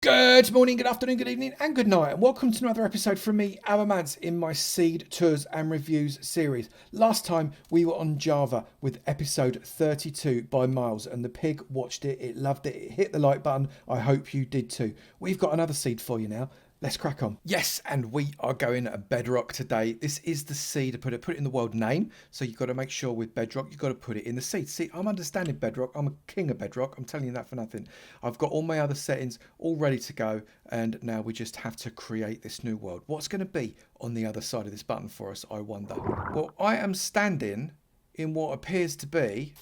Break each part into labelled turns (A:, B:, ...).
A: Good morning, good afternoon, good evening, and good night, and welcome to another episode from me, Avomance, in my Seed Tours and Reviews series. Last time we were on Java with episode 32 by Miles, and the pig watched it, it loved it, it hit the like button. I hope you did too. We've got another seed for you now. Let's crack on. Yes, and we are going Bedrock today. This is the seed. Put it in the world name. So you've got to make sure with Bedrock, you've got to put it in the seed. See, I'm understanding Bedrock. I'm a king of Bedrock. I'm telling you that for nothing. I've got all my other settings all ready to go. And now we just have to create this new world. What's going to be on the other side of this button for us, I wonder? Well, I am standing in what appears to be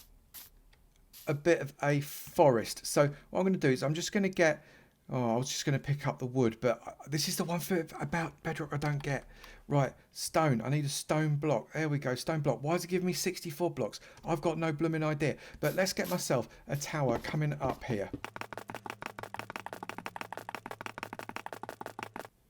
A: a bit of a forest. So what I'm going to do is I'm just going to get... Oh, I was just going to pick up the wood, but this is the one thing about Bedrock I don't get. Right, stone. I need a stone block. There we go, stone block. Why is it giving me 64 blocks? I've got no blooming idea. But let's get myself a tower coming up here.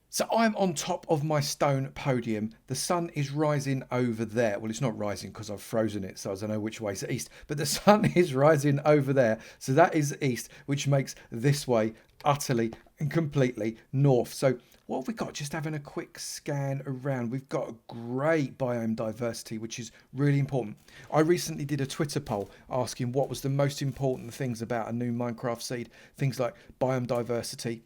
A: So I'm on top of my stone podium. The sun is rising over there. Well, it's not rising because I've frozen it, so I don't know which way is east. But the sun is rising over there. So that is east, which makes this way utterly and completely north. So what have we got? Just having a quick scan around. We've got a great biome diversity, which is really important. I recently did a Twitter poll asking what was the most important things about a new Minecraft seed. Things like biome diversity,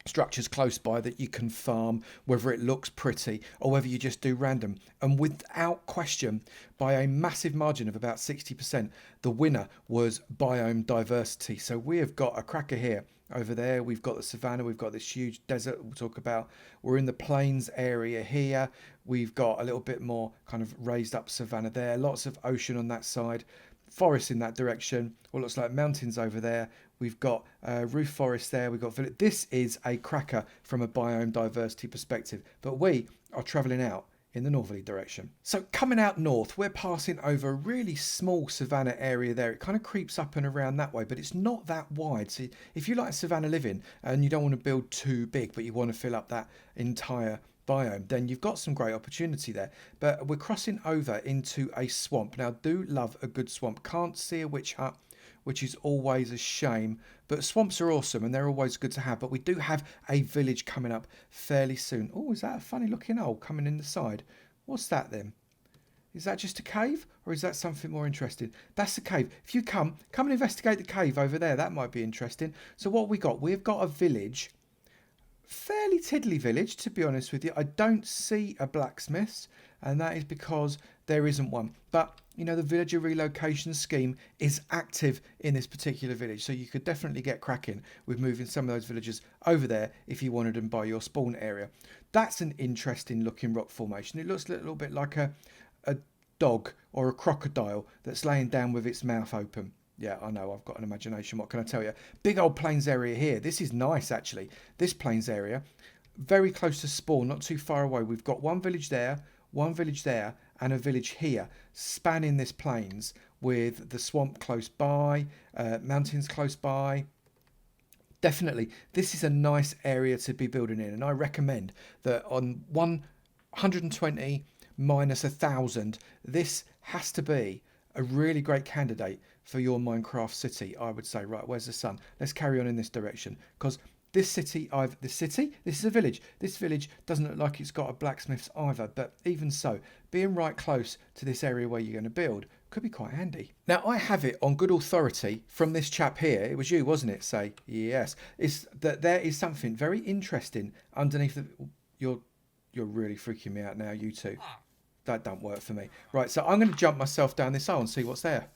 A: structures close by that you can farm, whether it looks pretty or whether you just do random. And without question, by a massive margin of about 60%, the winner was biome diversity. So we have got a cracker here. Over there we've got the savannah, we've got this huge desert we'll talk about. We're in the plains area here. We've got a little bit more kind of raised up savannah there, lots of ocean on that side, forest in that direction, what looks like mountains over there. We've got roof forest there. We've got village. This is a cracker from a biome diversity perspective, but we are travelling out in the northerly direction. So coming out north, we're passing over a really small savannah area there. It kind of creeps up and around that way, but it's not that wide. So if you like savannah living and you don't want to build too big, but you want to fill up that entire biome, then you've got some great opportunity there. But we're crossing over into a swamp. Now, I do love a good swamp. Can't see a witch hut, which is always a shame, but swamps are awesome and they're always good to have. But we do have a village coming up fairly soon. Oh, is that a funny looking hole coming in the side? What's that then? Is that just a cave or is that something more interesting? That's the cave. If you come and investigate the cave over there, that might be interesting. So what we got? We've got a village, fairly tiddly village, to be honest with you. I don't see a blacksmith's, and that is because there isn't one. But you know, the villager relocation scheme is active in this particular village, so you could definitely get cracking with moving some of those villagers over there if you wanted them by your spawn area. That's an interesting looking rock formation. It looks a little bit like a dog or a crocodile that's laying down with its mouth open. Yeah, I know, I've got an imagination. What can I tell you? Big old plains area here. This is nice, actually. This plains area, very close to spawn, not too far away. We've got one village there, and a village here, spanning this plains with the swamp close by, mountains close by. Definitely, this is a nice area to be building in, and I recommend that on 120 minus 1,000, this has to be a really great candidate for your Minecraft city, I would say. Right, where's the sun? Let's carry on in this direction, because this is a village. This village doesn't look like it's got a blacksmith's either, but even so, being right close to this area where you're going to build could be quite handy. Now, I have it on good authority from this chap here. It was you, wasn't it? Say yes. Is that there is something very interesting underneath the... You're really freaking me out now, you two. That don't work for me. Right, so I'm going to jump myself down this hole and see what's there.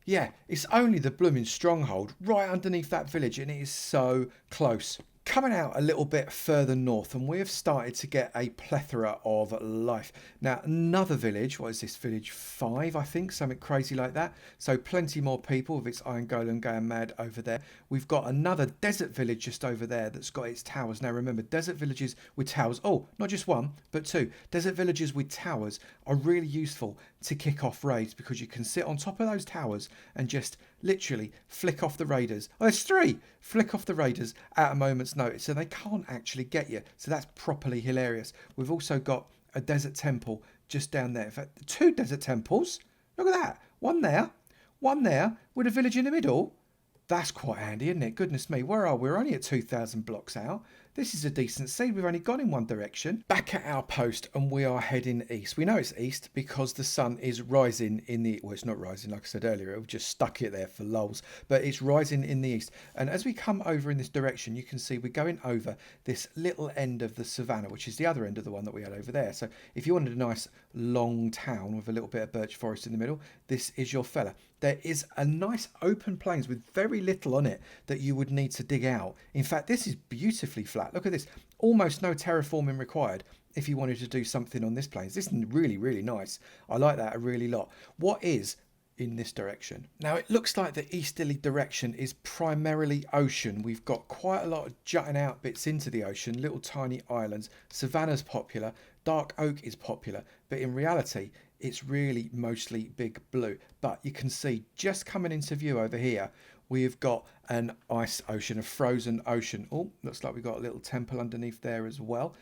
A: Yeah, it's only the blooming Stronghold right underneath that village, and it is so close. Coming out a little bit further north, and we have started to get a plethora of life. Now, another village, what is this, village 5, I think, something crazy like that. So plenty more people with its iron golem going mad over there. We've got another desert village just over there that's got its towers. Now, remember, desert villages with towers, oh, not just one, but two. Desert villages with towers are really useful to kick off raids because you can sit on top of those towers and just literally flick off the raiders. Oh, there's 3! Flick off the raiders at a moment's notice, so they can't actually get you. So that's properly hilarious. We've also got a desert temple just down there. In fact, 2 desert temples. Look at that. One there with a village in the middle. That's quite handy, isn't it? Goodness me, where are we? We're only at 2,000 blocks out. This is a decent seed. We've only gone in one direction. Back at our post, and we are heading east. We know it's east because the sun is rising in the... Well, it's not rising, like I said earlier. We've just stuck it there for lulz. But it's rising in the east. And as we come over in this direction, you can see we're going over this little end of the savannah, which is the other end of the one that we had over there. So if you wanted a nice long town with a little bit of birch forest in the middle, this is your fella. There is a nice open plains with very little on it that you would need to dig out. In fact, this is beautifully flat. Look at this. Almost no terraforming required if you wanted to do something on this plains. This is really, really nice. I like that a really lot. What is in this direction? Now, it looks like the easterly direction is primarily ocean. We've got quite a lot of jutting out bits into the ocean, little tiny islands. Savannah's popular. Dark oak is popular. But in reality, it's really mostly big blue. But you can see just coming into view over here, we've got an ice ocean, a frozen ocean. Oh, looks like we've got a little temple underneath there as well.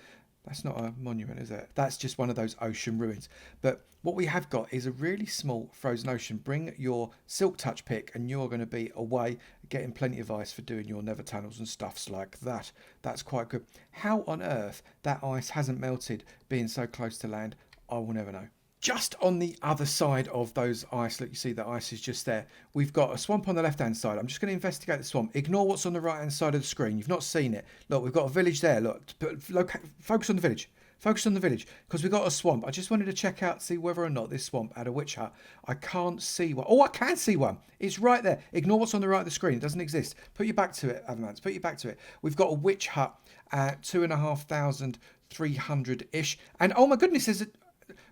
A: That's not a monument, is it? That's just one of those ocean ruins. But what we have got is a really small frozen ocean. Bring your silk touch pick and you're going to be away getting plenty of ice for doing your nether tunnels and stuffs like that. That's quite good. How on earth that ice hasn't melted being so close to land, I will never know. Just on the other side of those ice, look, you see the ice is just there. We've got a swamp on the left-hand side. I'm just going to investigate the swamp. Ignore what's on the right-hand side of the screen. You've not seen it. Look, we've got a village there. Look, focus on the village. Focus on the village, because we've got a swamp. I just wanted to check out, see whether or not this swamp had a witch hut. I can't see one. Oh, I can see one. It's right there. Ignore what's on the right of the screen. It doesn't exist. Put your back to it, Avomance. Put your back to it. We've got a witch hut at 2,300-ish. And oh my goodness, there's a...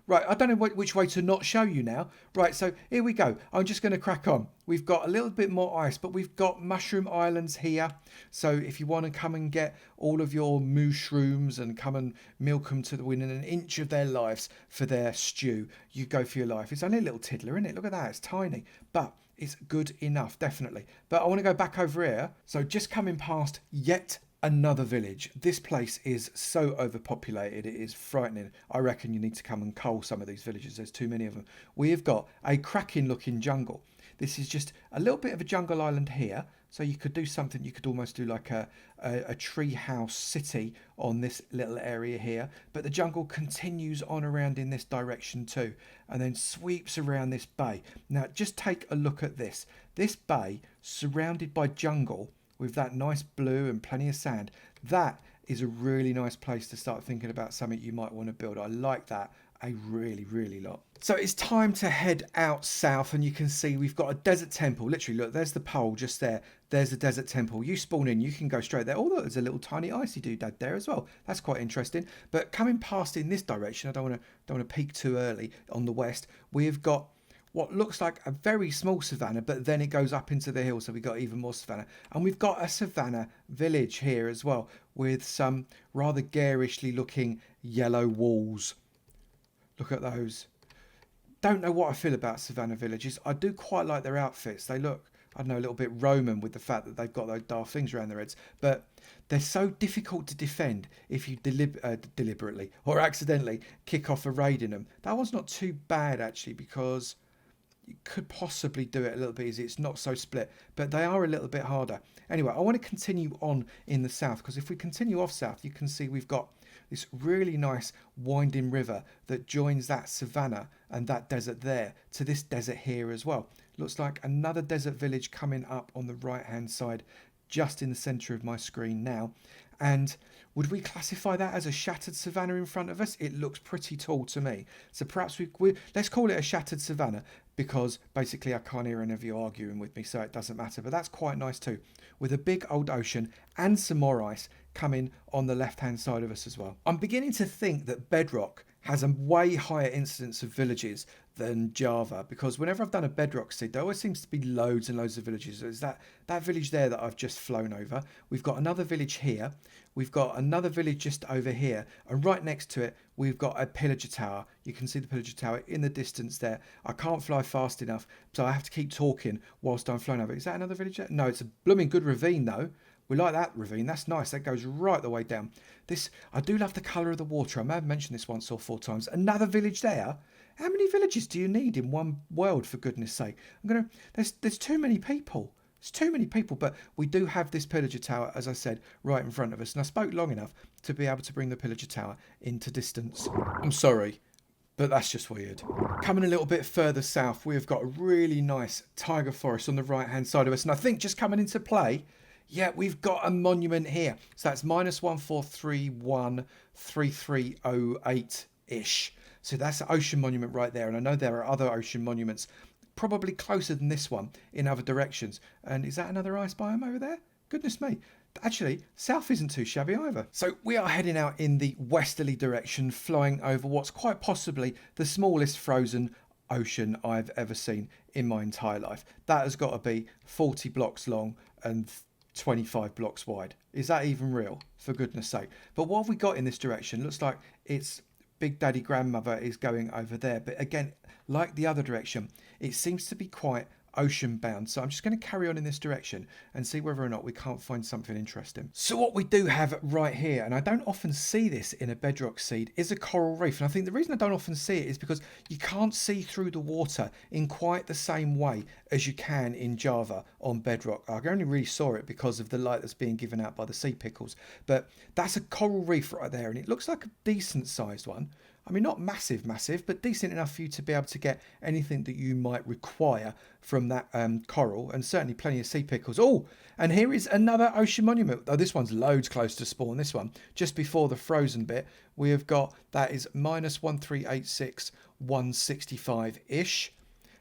A: Right, I don't know which way to not show you now. Right, so here we go. I'm just going to crack on. We've got a little bit more ice, but we've got mushroom islands here. So if you want to come and get all of your mushrooms and come and milk them to within an inch of their lives for their stew, you go for your life. It's only a little tiddler, isn't it? Look at that. It's tiny, but it's good enough, definitely. But I want to go back over here. So just coming past yet another village. This place is so overpopulated, it is frightening. I reckon you need to come and cull some of these villages. There's too many of them. We have got a cracking looking jungle. This is just a little bit of a jungle island here. So you could do something, you could almost do like a tree house city on this little area here. But the jungle continues on around in this direction too, and then sweeps around this bay. Now just take a look at this. This bay surrounded by jungle with that nice blue and plenty of sand. That is a really nice place to start thinking about something you might want to build. I like that a really, really lot. So it's time to head out south, and you can see we've got a desert temple. Literally, look, there's the pole just there. There's the desert temple. You spawn in, you can go straight there. Oh, look, there's a little tiny icy doodad there as well. That's quite interesting. But coming past in this direction, I don't want to peek too early on the west. We've got what looks like a very small savannah, but then it goes up into the hill, so we've got even more savannah. And we've got a savannah village here as well, with some rather garishly looking yellow walls. Look at those. Don't know what I feel about savannah villages. I do quite like their outfits. They look, I don't know, a little bit Roman with the fact that they've got those dark things around their heads. But they're so difficult to defend if you deliberately or accidentally kick off a raid in them. That one's not too bad, actually, because you could possibly do it a little bit easier. It's not so split, but they are a little bit harder. Anyway, I want to continue on in the south, because if we continue off south, you can see we've got this really nice winding river that joins that savannah and that desert there to this desert here as well. Looks like another desert village coming up on the right hand side, just in the center of my screen now. And would we classify that as a shattered savannah in front of us? It looks pretty tall to me. So perhaps let's call it a shattered savannah, because basically I can't hear any of you arguing with me, so it doesn't matter. But that's quite nice too, with a big old ocean and some more ice coming on the left-hand side of us as well. I'm beginning to think that Bedrock has a way higher incidence of villages than Java, because whenever I've done a Bedrock seed, there always seems to be loads and loads of villages. There's that village there that I've just flown over. We've got another village here. We've got another village just over here, and right next to it we've got a pillager tower. You can see the pillager tower in the distance there. I can't fly fast enough, so I have to keep talking whilst I'm flying over. Is that another village there? No, it's a blooming good ravine though. We like that ravine. That's nice. That goes right the way down. I do love the colour of the water. I may have mentioned this once or 4 times. Another village there. How many villages do you need in one world, for goodness sake? There's too many people. It's too many people, but we do have this pillager tower, as I said, right in front of us. And I spoke long enough to be able to bring the pillager tower into distance. I'm sorry, but that's just weird. Coming a little bit further south, we've got a really nice tiger forest on the right-hand side of us. And I think just coming into play, yeah, we've got a monument here. So that's -14313308-ish. So that's an ocean monument right there. And I know there are other ocean monuments probably closer than this one in other directions. And is that another ice biome over there? Goodness me. Actually, south isn't too shabby either. So we are heading out in the westerly direction, flying over what's quite possibly the smallest frozen ocean I've ever seen in my entire life. That has got to be 40 blocks long and 25 blocks wide. Is that even real? For goodness sake. But what have we got in this direction? Looks like it's Big Daddy Grandmother is going over there. But again, like the other direction, it seems to be quite ocean bound. So I'm just going to carry on in this direction and see whether or not we can't find something interesting. So what we do have right here, and I don't often see this in a bedrock seed, is a coral reef. And I think the reason I don't often see it is because you can't see through the water in quite the same way as you can in Java on bedrock. I only really saw it because of the light that's being given out by the sea pickles. But that's a coral reef right there, and it looks like a decent sized one. I mean, not massive, but decent enough for you to be able to get anything that you might require from that coral, and certainly plenty of sea pickles. Oh, and here is another ocean monument. Oh, this one's loads close to spawn. This one, just before the frozen bit, we have got, that is -1386, 165-ish,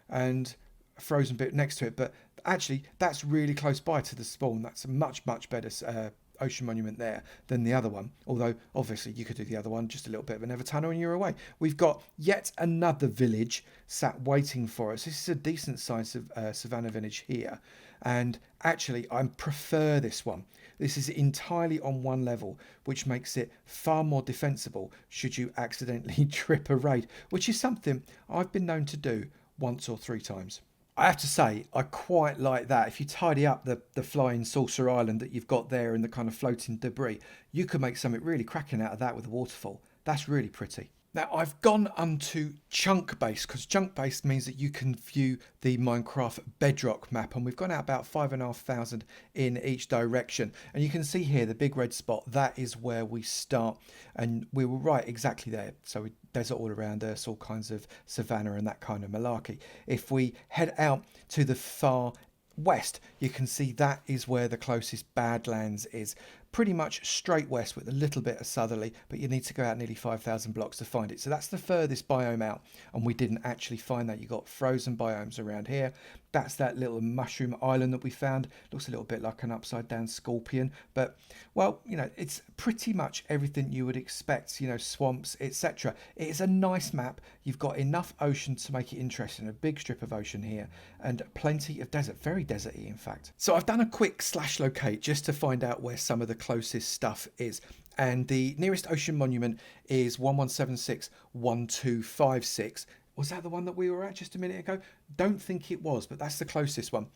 A: and a frozen bit next to it. But actually, that's really close by to the spawn. That's a much better ocean monument there than the other one, although obviously you could do the other one, just a little bit of a Nether tunnel and you're away. We've got yet another village sat waiting for us. This is a decent size of savannah village here, and actually I prefer this one. This is entirely on one level, which makes it far more defensible should you accidentally trip a raid, which is something I've been known to do once or 3 times. I have to say, I quite like that. If you tidy up the flying saucer island that you've got there and the kind of floating debris, you could make something really cracking out of that with a waterfall. That's really pretty. Now, I've gone onto chunk base, because chunk base means that you can view the Minecraft Bedrock map, and we've gone out about 5,500 in each direction. And you can see here the big red spot, that is where we start. And we were right exactly there. So we desert all around us, all kinds of savannah and that kind of malarkey. If we head out to the far west, you can see that is where the closest Badlands is. Pretty much straight west with a little bit of southerly, but you need to go out nearly 5,000 blocks to find it. So that's the furthest biome out, and we didn't actually find that. You got frozen biomes around here. That's that little mushroom island that we found. Looks a little bit like an upside down scorpion, but well, you know, it's pretty much everything you would expect, you know, swamps, etc. It is a nice map. You've got enough ocean to make it interesting, a big strip of ocean here, and plenty of desert, very deserty in fact. So I've done a quick slash locate just to find out where some of the closest stuff is, and the nearest ocean monument is 1176 1256. Was that the one that we were at just a minute ago? Don't think it was, but that's the closest one.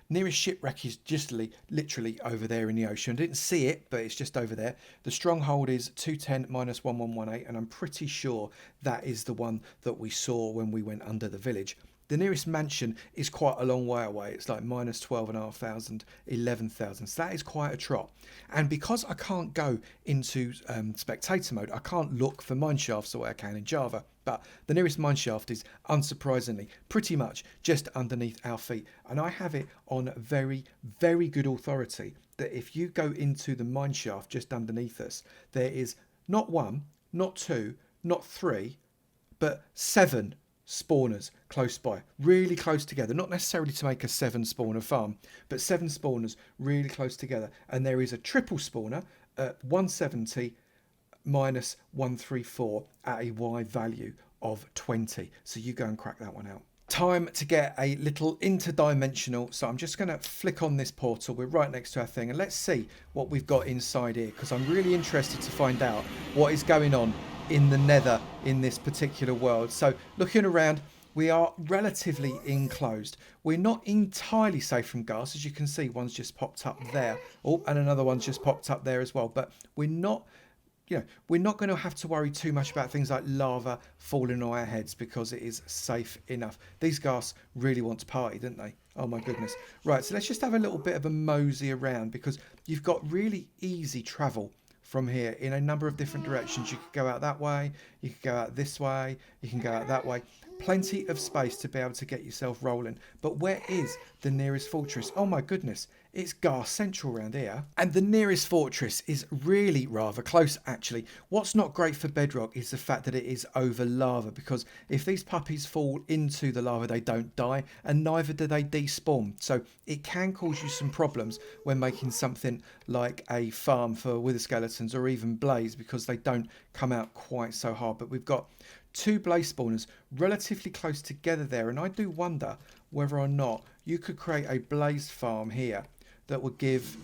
A: Nearest shipwreck is just literally over there in the ocean. I didn't see it, but it's just over there. The Stronghold is 210 -1118, and I'm pretty sure that is the one that we saw when we went under the village. The nearest mansion is quite a long way away. It's like -12,500, 11,000. So that is quite a trot. And because I can't go into spectator mode, I can't look for mineshafts the way I can in Java. But the nearest mineshaft is, unsurprisingly, pretty much just underneath our feet. And I have it on very good authority that if you go into the mineshaft just underneath us, there is not 1, not 2, not 3, but 7 spawners close by, really close together, not necessarily to make a 7 spawner farm, but 7 spawners really close together. And there is a triple spawner at 170 -134 at a Y value of 20. So you go and crack that one out. Time to get a little interdimensional. So I'm just going to flick on this portal. We're right next to our thing, and let's see what we've got inside here, because I'm really interested to find out what is going on in the nether in this particular world. So looking around, we are relatively enclosed. We're not entirely safe from ghast. As you can see, one's just popped up there. Oh, and another one's just popped up there as well. But we're not we're not going to have to worry too much about things like lava falling on our heads because it is safe enough. These guys really want to party, don't they? Oh my goodness. Right, so let's just have a little bit of a mosey around because you've got really easy travel from here in a number of different directions. You could go out that way, you could go out this way, you can go out that way. Plenty of space to be able to get yourself rolling. But where is the nearest fortress? Oh my goodness, it's Gar Central around here. And the nearest fortress is really rather close actually. What's not great for Bedrock is the fact that it is over lava, because if these puppies fall into the lava they don't die, and neither do they despawn. So it can cause you some problems when making something like a farm for wither skeletons or even blaze, because they don't come out quite so hard. But we've got two blaze spawners relatively close together there, and I do wonder whether or not you could create a blaze farm here that would give,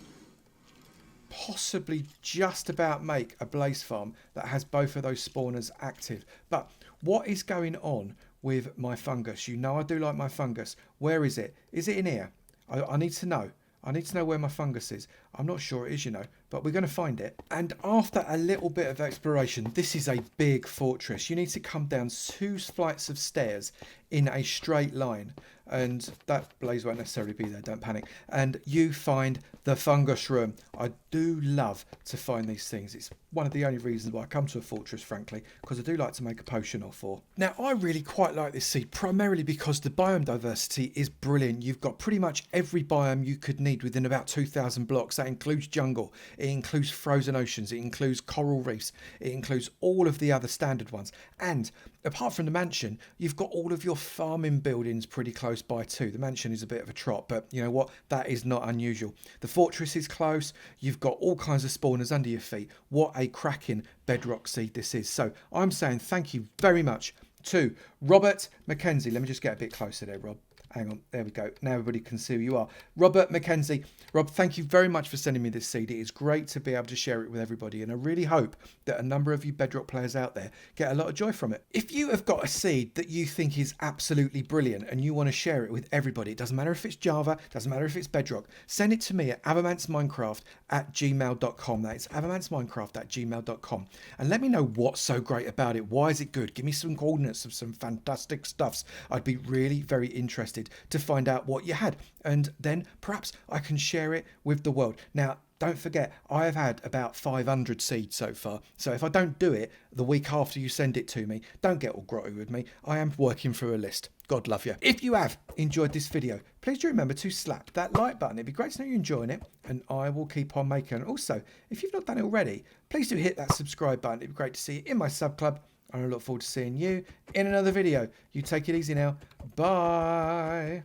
A: possibly just about make a blaze farm that has both of those spawners active. But what is going on with my fungus? You know I do like my fungus. Where is it? Is it in here? I need to know. I need to know where my fungus is. I'm not sure it is, but we're going to find it. And after a little bit of exploration, this is a big fortress. You need to come down 2 flights of stairs in a straight line. And that blaze won't necessarily be there, don't panic. And you find the fungus room. I do love to find these things. It's one of the only reasons why I come to a fortress, frankly, because I do like to make a potion or 4. Now, I really quite like this seed, primarily because the biome diversity is brilliant. You've got pretty much every biome you could need within about 2,000 blocks. That includes jungle, it includes frozen oceans, it includes coral reefs, it includes all of the other standard ones. And apart from the mansion, you've got all of your farming buildings pretty close by too. The mansion is a bit of a trot, but you know what? That is not unusual. The fortress is close. You've got all kinds of spawners under your feet. What a cracking bedrock seed this is. So I'm saying thank you very much to Robert Mackenzie. Let me just get a bit closer there, Rob. Hang on, there we go. Now everybody can see who you are. Robert Mackenzie. Rob, thank you very much for sending me this seed. It is great to be able to share it with everybody, and I really hope that a number of you Bedrock players out there get a lot of joy from it. If you have got a seed that you think is absolutely brilliant and you want to share it with everybody, it doesn't matter if it's Java, doesn't matter if it's Bedrock, send it to me at avomanceminecraft@gmail.com. That is avomanceminecraft@gmail.com. And let me know what's so great about it. Why is it good? Give me some coordinates of some fantastic stuffs. I'd be really very interested to find out what you had, and then perhaps I can share it with the world. Now, don't forget, I have had about 500 seeds so far, so if I don't do it the week after you send it to me, don't get all grotty with me. I am working through a list. God love you. If you have enjoyed this video, please do remember to slap that like button. It'd be great to know you're enjoying it, and I will keep on making it. Also, if you've not done it already, please do hit that subscribe button. It'd be great to see you in my sub club, and I look forward to seeing you in another video. You take it easy now. Bye.